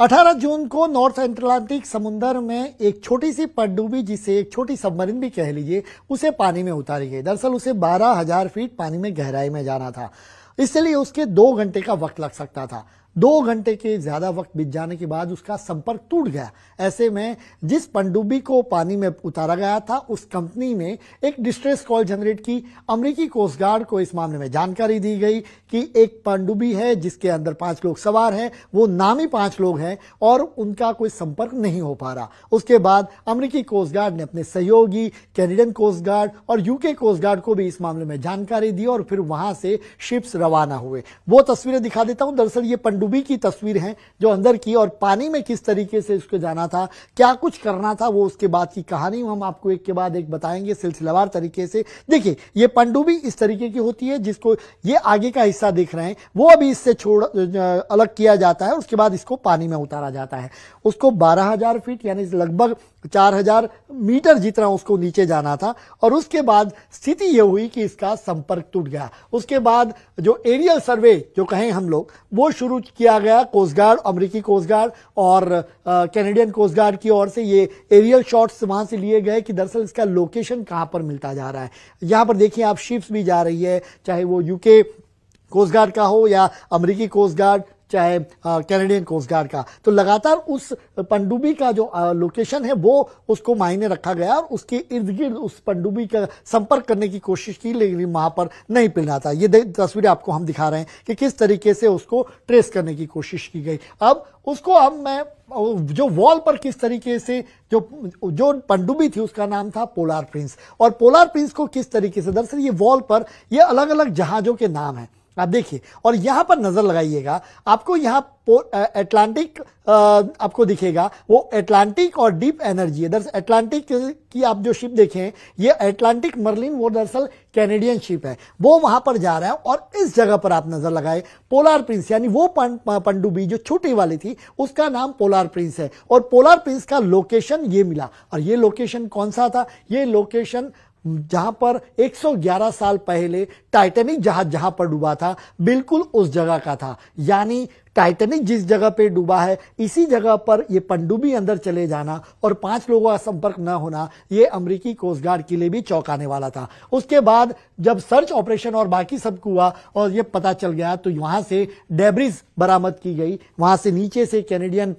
18 जून को north Atlantic समुद्र में एक छोटी सी पनडुब्बी, जिसे एक छोटी सबमरीन भी कह लीजिए, उसे पानी में उतारी गई। दरअसल उसे 12,000 फीट पानी में गहराई में जाना था, इसलिए उसके 2 घंटे का वक्त लग सकता था। 2 घंटे के ज्यादा वक्त बीत जाने के बाद उसका संपर्क टूट गया। ऐसे में जिस पनडुब्बी को पानी में उतारा गया था, उस कंपनी ने एक डिस्ट्रेस कॉल जनरेट की। अमेरिकी कोस्ट गार्ड को इस मामले में जानकारी दी गई कि एक पनडुब्बी है जिसके अंदर 5 लोग सवार हैं, वो नामी 5 लोग हैं और उनका कोई संपर्क नहीं हो पा रहा। उसके बाद अमेरिकी कोस्ट गार्ड ने अपने सहयोगी कैनेडियन कोस्ट गार्ड और यूके कोस्ट गार्ड को भी इस मामले में जानकारी दी और फिर वहां से शिप्स रवाना हुए। वो तस्वीरें दिखा देता हूं। दरअसल ये पनडुब्बी की तस्वीर है जो अंदर की, और पानी में किस तरीके से उसको जाना था, क्या कुछ करना था, वो उसके बाद की कहानी हम आपको एक के बाद एक बताएंगे सिलसिलेवार तरीके से। देखिए, ये पनडुब्बी इस तरीके की होती है जिसको ये आगे का हिस्सा देख रहे हैं, वो अभी इससे अलग किया जाता है। उसके बाद इसको पानी में उतारा जाता है। उसको 12,000 फीट यानी लगभग 4,000 मीटर जितना उसको नीचे जाना था, और उसके बाद स्थिति यह हुई कि इसका संपर्क टूट गया। उसके बाद जो एरियल सर्वे जो कहें हम लोग, वो शुरू किया गया। कोस्ट गार्ड, अमेरिकी कोस्ट गार्ड और कैनेडियन कोस्ट गार्ड की ओर से ये एरियल शॉट्स वहां से लिए गए कि दरअसल इसका लोकेशन कहां पर मिलता जा रहा है। यहां पर देखिए आप, शिप्स भी जा रही है, चाहे वो यूके कोस्ट गार्ड का हो या अमेरिकी कोस्ट गार्ड, चाहे कैनेडियन कोस्ट गार्ड का। तो लगातार उस पनडुब्बी का जो लोकेशन है वो उसको मायने रखा गया और उसके इर्द गिर्द उस पनडुब्बी का संपर्क करने की कोशिश की, लेकिन वहां पर नहीं मिलना था। ये तस्वीरें आपको हम दिखा रहे हैं कि किस तरीके से उसको ट्रेस करने की कोशिश की गई। अब उसको अब मैं जो वॉल पर किस तरीके से जो पनडुब्बी थी उसका नाम था पोलार प्रिंस, और पोलार प्रिंस को किस तरीके से, दरअसल ये वॉल पर ये अलग अलग जहाजों के नाम हैं, आप देखिए। और यहां पर नजर लगाइएगा, आपको यहां अटलांटिक आपको दिखेगा, वो अटलांटिक और डीप एनर्जी है। दरअसल अटलांटिक की आप जो शिप देखें, ये अटलांटिक मर्लिन, वो दरअसल कैनेडियन शिप है, वो वहां पर जा रहा है। और इस जगह पर आप नजर लगाए, पोलार प्रिंस यानी वो पनडुब्बी जो छोटी वाली थी, उसका नाम पोलार प्रिंस है। और पोलार प्रिंस का लोकेशन ये मिला, और ये लोकेशन कौन सा था? ये लोकेशन जहां पर 111 साल पहले टाइटैनिक जहाज जहां पर डूबा था, बिल्कुल उस जगह का था। यानी टाइटैनिक जिस जगह पे डूबा है, इसी जगह पर ये पनडुब्बी अंदर चले जाना और 5 लोगों का संपर्क न होना, ये अमेरिकी कोस्ट गार्ड के लिए भी चौंकाने वाला था। उसके बाद जब सर्च ऑपरेशन और बाकी सब हुआ और ये पता चल गया, तो वहां से डेब्रिज बरामद की गई। वहां से नीचे से कैनेडियन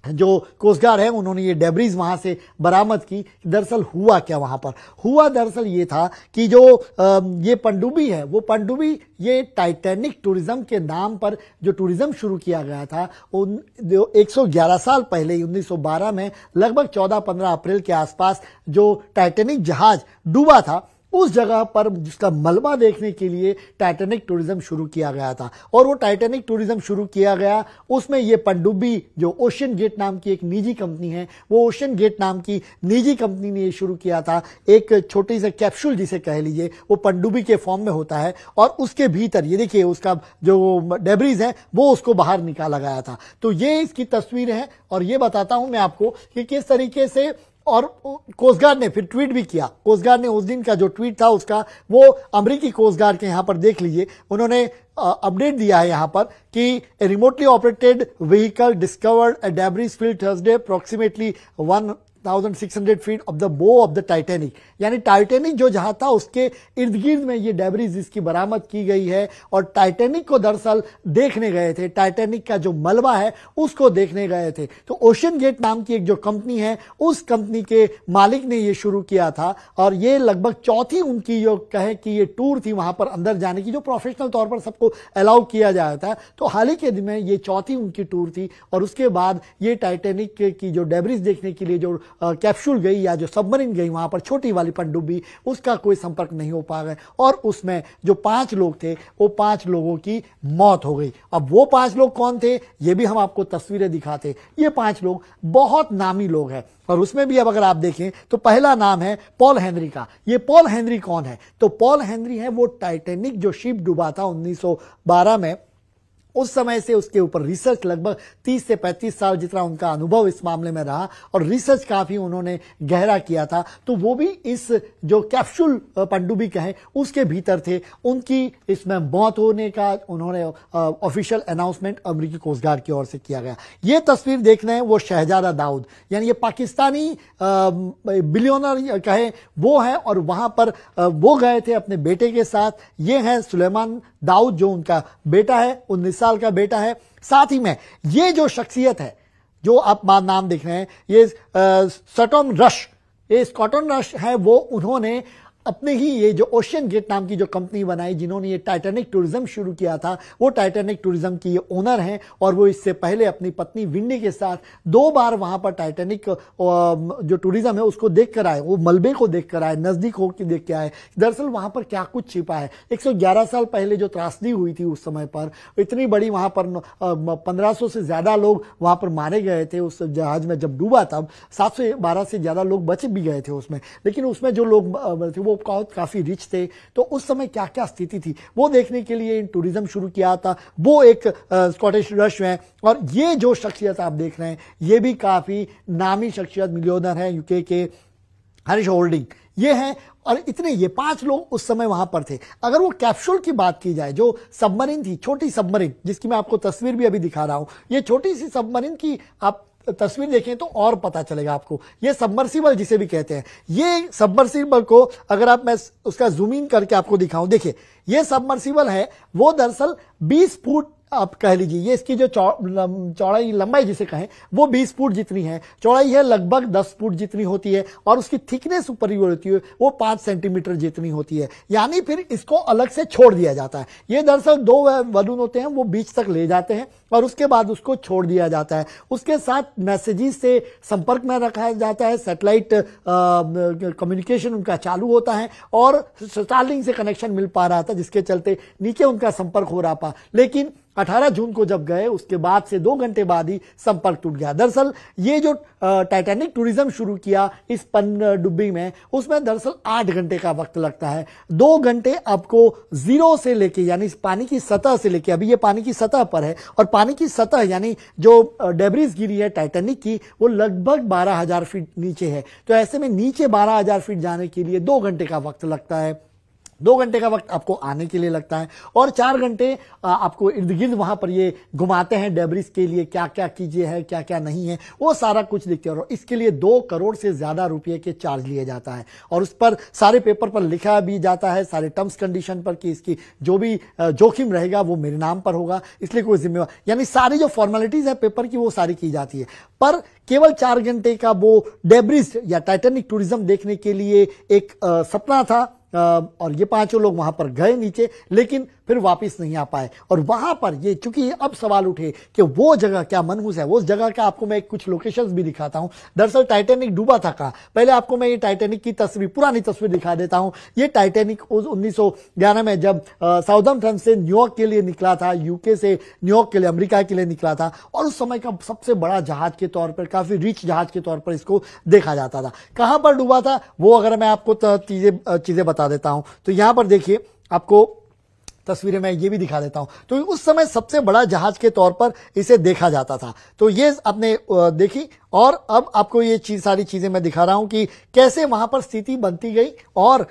जो कोस्ट गार्ड है, उन्होंने ये डेब्रिज वहां से बरामद की। दरअसल हुआ क्या वहां पर? हुआ दरअसल ये था कि जो ये पनडुब्बी है, वो पनडुब्बी ये टाइटैनिक टूरिज्म के नाम पर जो टूरिज्म शुरू किया गया था, 111 साल पहले 1912 में लगभग 14-15 अप्रैल के आसपास जो टाइटैनिक जहाज डूबा था, उस जगह पर जिसका मलबा देखने के लिए टाइटैनिक टूरिज्म शुरू किया गया था। और वो टाइटैनिक टूरिज्म शुरू किया गया, उसमें ये पनडुब्बी जो ओशियन गेट नाम की एक निजी कंपनी है, वो ओशियन गेट नाम की निजी कंपनी ने ये शुरू किया था। एक छोटी सी कैप्सूल जिसे कह लीजिए, वो पनडुब्बी के फॉर्म में होता है, और उसके भीतर ये देखिए उसका जो डेब्रिज है वो उसको बाहर निकाला गया था। तो ये इसकी तस्वीर है, और ये बताता हूं मैं आपको कि किस तरीके से। और कोस्ट गार्ड ने फिर ट्वीट भी किया। कोस्ट गार्ड ने उस दिन का जो ट्वीट था उसका, वो अमेरिकी कोस्ट गार्ड के यहां पर देख लीजिए, उन्होंने अपडेट दिया है यहां पर कि remotely operated vehicle discovered a debris field Thursday approximately 1,600 feet of the बो ऑफ द टाइटैनिक। यानी टाइटैनिक जो जहां था उसके इर्द गिर्द में ये डेब्रिज इसकी बरामद की गई है। और टाइटैनिक को दरअसल देखने गए थे, टाइटैनिक का जो मलबा है उसको देखने गए थे। तो ओशियन गेट नाम की एक जो कंपनी है, उस कंपनी के मालिक ने ये शुरू किया था, और ये लगभग चौथी उनकी जो कहे कि ये टूर थी वहां पर अंदर जाने की, जो प्रोफेशनल तौर पर सबको अलाउ किया जाता है। तो हाल ही के दिन में ये चौथी उनकी टूर थी। और उसके बाद ये टाइटैनिक की जो डेब्रिज देखने के लिए जो कैप्सूल गई या जो सबमरीन गई वहां पर, छोटी वाली पनडुब्बी, उसका कोई संपर्क नहीं हो पा गया, और उसमें जो 5 लोग थे, वो 5 लोगों की मौत हो गई। अब वो 5 लोग कौन थे, ये भी हम आपको तस्वीरें दिखाते। ये 5 लोग बहुत नामी लोग हैं, और उसमें भी अब अगर आप देखें तो पहला नाम है पॉल हेनरी का। ये पॉल हेनरी कौन है? तो पॉल हेनरी है वो टाइटैनिक जो शिप डूबा था 1912 में, उस समय से उसके ऊपर रिसर्च लगभग 30 से 35 साल जितना उनका अनुभव इस मामले में रहा और रिसर्च काफी उन्होंने गहरा किया था। तो वो भी इस जो कैप्सूल पनडुब्बी कहें उसके भीतर थे। उनकी इसमें मौत होने का उन्होंने ऑफिशियल अनाउंसमेंट अमेरिकी कोस्ट गार्ड की ओर से किया गया। ये तस्वीर देख रहे हैं वो शहजादा दाऊद, यानी ये पाकिस्तानी बिलियनर कहें वो है, और वहां पर वो गए थे अपने बेटे के साथ। ये है सुलेमान दाऊद जो उनका बेटा है, 19 साल का बेटा है। साथ ही में ये जो शख्सियत है जो आप नाम देख रहे हैं, ये स्टॉर्म रश, ये स्टॉर्म रश है, वो उन्होंने अपने ही ये जो ओशियन गेट नाम की जो कंपनी बनाई जिन्होंने ये टाइटैनिक टूरिज्म शुरू किया था, वो टाइटैनिक टूरिज्म की ये ओनर हैं। और वो इससे पहले अपनी पत्नी विंडी के साथ 2 बार वहां पर टाइटैनिक जो टूरिज्म है उसको देख कर आए, वो मलबे को देख कर आए, नजदीक होकर देख के आए। दरअसल वहां पर क्या कुछ छिपा है। 111 साल पहले जो त्रासदी हुई थी उस समय पर इतनी बड़ी, वहां पर 1500 से ज्यादा लोग वहां पर मारे गए थे उस जहाज में जब डूबा, तब 712 से ज्यादा लोग बच भी गए थे उसमें। लेकिन उसमें जो लोग थे वो काफी रिच थे। तो उस समय क्या क्या स्थिति थी वो देखने के लिए इन टूरिज्म शुरू किया था। वो एक स्कॉटिश रश है। और ये जो शख्सियत आप देख रहे हैं ये भी काफी नामी शख्सियत, मिलियनर है यूके के, हरीश होल्डिंग ये हैं। और इतने ये 5 लोग उस समय वहां पर थे। अगर वो कैप्सूल की बात की जाए, जो सबमरीन थी, छोटी सबमरीन जिसकी मैं आपको तस्वीर भी अभी दिखा रहा हूं, ये छोटी सी सबमरीन की आप तस्वीर देखें तो और पता चलेगा आपको। ये सबमर्सिबल जिसे भी कहते हैं, ये सबमर्सिबल को अगर आप मैं उसका जूम इन करके आपको दिखाऊं, देखिए ये सबमर्सिबल है, वो दरअसल 20 फुट आप कह लीजिए, ये इसकी जो चौड़ाई लंबाई जिसे कहें वो 20 फुट जितनी है, चौड़ाई है लगभग 10 फुट जितनी होती है, और उसकी थिकनेस ऊपर होती है वो 5 सेंटीमीटर जितनी होती है। यानी फिर इसको अलग से छोड़ दिया जाता है। ये दरअसल 2 बलून होते हैं, वो बीच तक ले जाते हैं और उसके बाद उसको छोड़ दिया जाता है। उसके साथ मैसेजेस से संपर्क में रखा जाता है, सैटेलाइट कम्युनिकेशन उनका चालू होता है, और स्टारलिंक से कनेक्शन मिल पा रहा था जिसके चलते नीचे उनका संपर्क हो रहा था। लेकिन 18 जून को जब गए उसके बाद से 2 घंटे बाद ही संपर्क टूट गया। दरअसल ये जो टाइटैनिक टूरिज्म शुरू किया इस पनडुब्बी में, उसमें दरअसल 8 घंटे का वक्त लगता है। 2 घंटे आपको जीरो से लेके, यानी पानी की सतह से लेके, अभी ये पानी की सतह पर है, और पानी की सतह यानी जो डेब्रिस गिरी है टाइटैनिक की वो लगभग 12,000 फीट नीचे है। तो ऐसे में नीचे 12,000 फीट जाने के लिए 2 घंटे का वक्त लगता है। 2 घंटे का वक्त आपको आने के लिए लगता है, और 4 घंटे आपको इर्द गिर्द वहां पर ये घुमाते हैं डेब्रिस के लिए, क्या क्या कीजिए है क्या क्या नहीं है वो सारा कुछ दिखते हैं। और इसके लिए 2 करोड़ से ज्यादा रुपए के चार्ज लिए जाता है, और उस पर सारे पेपर पर लिखा भी जाता है, सारे टर्म्स कंडीशन पर, कि इसकी जो भी जोखिम रहेगा वो मेरे नाम पर होगा, इसलिए कोई जिम्मेवार, यानी सारी जो फॉर्मेलिटीज है पेपर की वो सारी की जाती है। पर केवल 4 घंटे का वो डेब्रिस या टाइटैनिक टूरिज्म देखने के लिए एक सपना था। और ये 5 लोग वहां पर गए नीचे, लेकिन फिर वापस नहीं आ पाए। और वहां पर ये चूंकि अब सवाल उठे कि वो जगह क्या मनहूस है, उस जगह का आपको मैं कुछ लोकेशंस भी दिखाता हूं। दरअसल टाइटैनिक डूबा था कहां, पहले आपको मैं ये टाइटैनिक की तस्वीर, पुरानी तस्वीर दिखा देता हूं। ये टाइटैनिक 1911 में जब साउथहैम्पटन से न्यूयॉर्क के लिए निकला था, यूके से न्यूयॉर्क के लिए, अमेरिका के लिए निकला था, और उस समय का सबसे बड़ा जहाज के तौर पर, काफी रिच जहाज के तौर पर इसको देखा जाता था। कहां पर डूबा था वो अगर मैं आपको चीजें बता देता हूं, तो यहां पर देखिए, आपको तस्वीरें मैं ये भी दिखा देता हूं। तो उस समय सबसे बड़ा जहाज के तौर पर इसे देखा जाता था। तो ये आपने देखी, और अब आपको ये सारी चीजें मैं दिखा रहा हूं कि कैसे वहां पर स्थिति बनती गई। और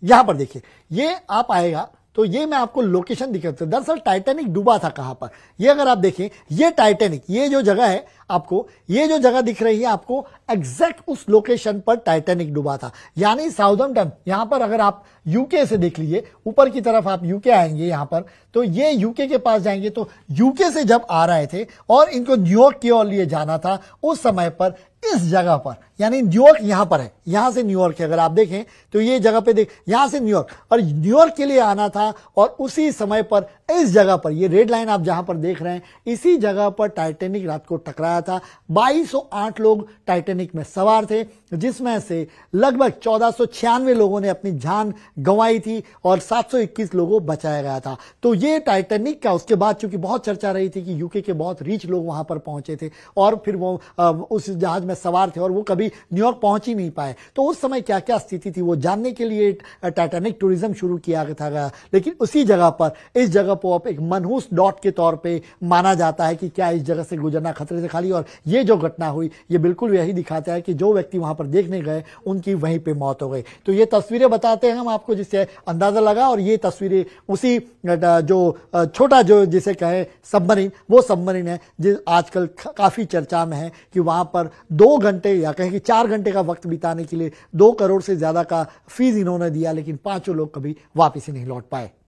यहां पर देखिए, ये आप आएगा तो ये मैं आपको लोकेशन दिखाता हूं। दरअसल टाइटैनिक डूबा था कहां पर, ये अगर आप देखें, ये टाइटैनिक, ये जो जगह है आपको, ये जो जगह दिख रही है आपको, एग्जैक्ट उस लोकेशन पर टाइटैनिक डूबा था। यानी साउथहैम्पटन, यहां पर अगर आप यूके से देख लीजिए, ऊपर की तरफ आप यूके आएंगे यहां पर, तो ये यूके के पास जाएंगे, तो यूके से जब आ रहे थे और इनको न्यूयॉर्क की ओर लिए जाना था, उस समय पर इस जगह पर, यानी न्यूयॉर्क यहां पर है, यहां से न्यूयॉर्क है, अगर आप देखें तो ये जगह पे देख, यहां से न्यूयॉर्क, और न्यूयॉर्क के लिए आना था, और उसी समय पर इस जगह पर, ये रेड लाइन आप जहां पर देख रहे हैं, इसी जगह पर टाइटैनिक रात को टकराया था। 2208 लोग टाइटैनिक में सवार थे, जिसमें से लगभग 1496 लोगों ने अपनी जान गंवाई थी और 721 लोगों को बचाया गया था। तो ये टाइटैनिक का, उसके बाद चूंकि बहुत चर्चा रही थी कि यूके के बहुत रिच लोग वहां पर पहुंचे थे और फिर वो उस जहाज में सवार थे और वो कभी न्यूयॉर्क पहुंच ही नहीं पाए। तो उस समय क्या क्या स्थिति थी वो जानने के लिए टाइटैनिक टूरिज्म शुरू किया था। लेकिन उसी जगह पर, इस जगह वो एक मनहूस डॉट के तौर पे माना जाता है कि क्या इस जगह से गुजरना खतरे से खाली। और ये जो घटना हुई ये बिल्कुल यही दिखाता है कि जो व्यक्ति वहां पर देखने गए उनकी वहीं पे मौत हो गई। तो ये तस्वीरें बताते हैं हम आपको, जिससे अंदाजा लगा। और ये तस्वीरें उसी जो छोटा जो जिसे कहे सबमरीन, वो सबमरीन है जो आजकल काफी चर्चा में है कि वहां पर 2 घंटे या कहें कि 4 घंटे का वक्त बिताने के लिए 2 करोड़ से ज्यादा का फीस इन्होंने दिया, लेकिन 5 लोग कभी वापस ही नहीं लौट पाए।